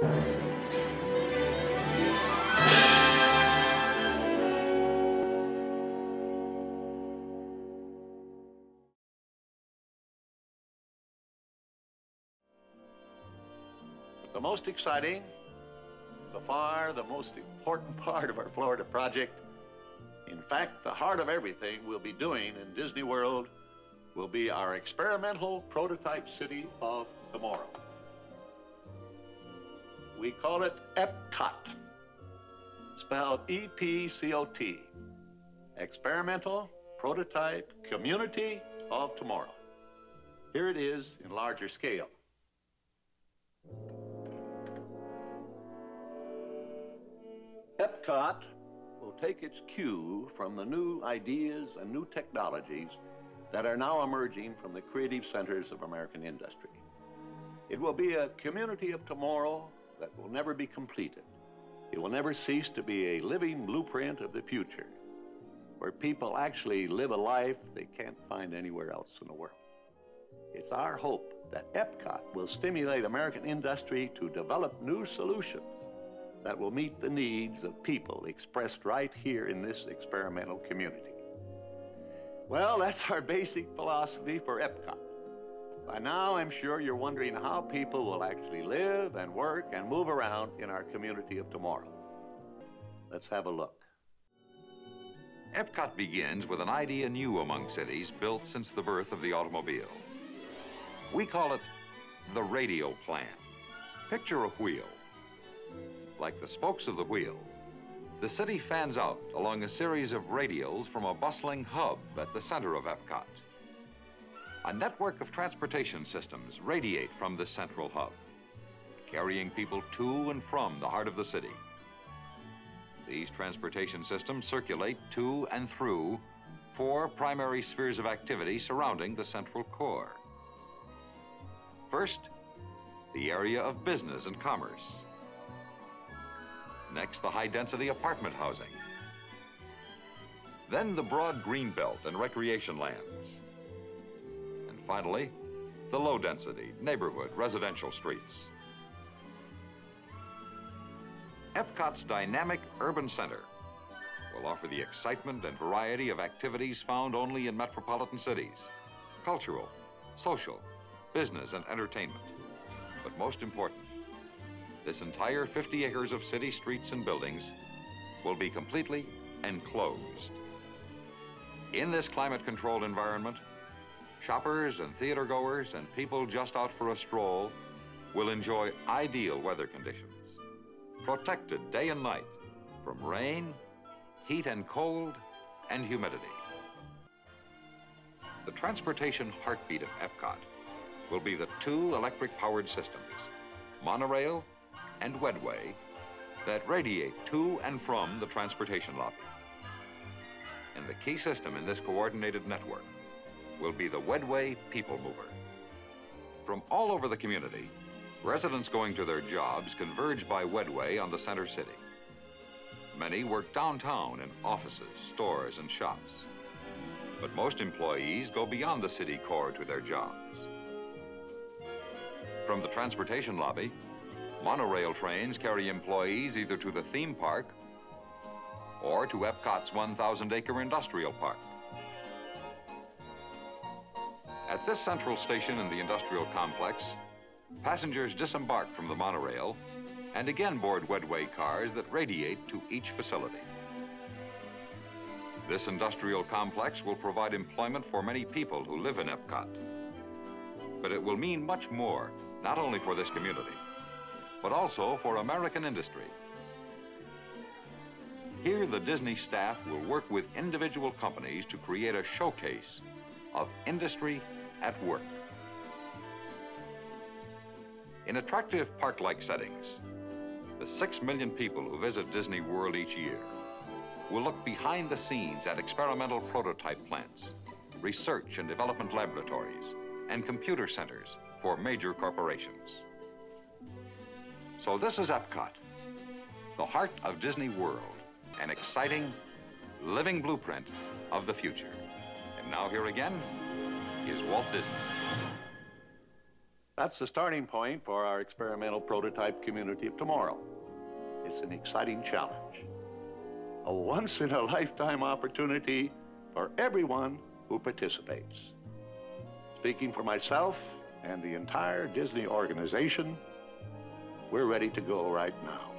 The most exciting, by far the most important part of our Florida project, in fact, the heart of everything we'll be doing in Disney World, will be our experimental prototype city of tomorrow. We call it EPCOT, spelled E-P-C-O-T, Experimental Prototype Community of Tomorrow. Here it is in larger scale. EPCOT will take its cue from the new ideas and new technologies that are now emerging from the creative centers of American industry. It will be a community of tomorrow that will never be completed. It will never cease to be a living blueprint of the future, where people actually live a life they can't find anywhere else in the world. It's our hope that EPCOT will stimulate American industry to develop new solutions that will meet the needs of people expressed right here in this experimental community. Well, that's our basic philosophy for EPCOT. By now, I'm sure you're wondering how people will actually live and work and move around in our community of tomorrow. Let's have a look. EPCOT begins with an idea new among cities built since the birth of the automobile. We call it the radial plan. Picture a wheel. Like the spokes of the wheel, the city fans out along a series of radials from a bustling hub at the center of EPCOT. A network of transportation systems radiate from this central hub, carrying people to and from the heart of the city. These transportation systems circulate to and through 4 primary spheres of activity surrounding the central core. First, the area of business and commerce. Next, the high-density apartment housing. Then the broad green belt and recreation lands. And finally, the low-density neighborhood residential streets. EPCOT's dynamic urban center will offer the excitement and variety of activities found only in metropolitan cities: cultural, social, business, and entertainment. But most important, this entire 50 acres of city streets and buildings will be completely enclosed. In this climate-controlled environment, shoppers and theater goers and people just out for a stroll will enjoy ideal weather conditions, protected day and night from rain, heat and cold, and humidity. The transportation heartbeat of EPCOT will be the 2 electric-powered systems, monorail and wedway, that radiate to and from the transportation lobby. And the key system in this coordinated network will be the wedway people mover. From all over the community, residents going to their jobs converge by wedway on the center city. Many work downtown in offices, stores, and shops. But most employees go beyond the city core to their jobs. From the transportation lobby, monorail trains carry employees either to the theme park or to EPCOT's 1,000-acre industrial park. At this central station in the industrial complex, passengers disembark from the monorail and again board wedway cars that radiate to each facility. This industrial complex will provide employment for many people who live in EPCOT. But it will mean much more, not only for this community, but also for American industry. Here, the Disney staff will work with individual companies to create a showcase of industry at work. In attractive park-like settings, the 6 million people who visit Disney World each year will look behind the scenes at experimental prototype plants, research and development laboratories, and computer centers for major corporations. So this is EPCOT, the heart of Disney World, an exciting, living blueprint of the future. And now here again is Walt Disney. That's the starting point for our experimental prototype community of tomorrow. It's an exciting challenge, a once-in-a-lifetime opportunity for everyone who participates. Speaking for myself and the entire Disney organization, we're ready to go right now.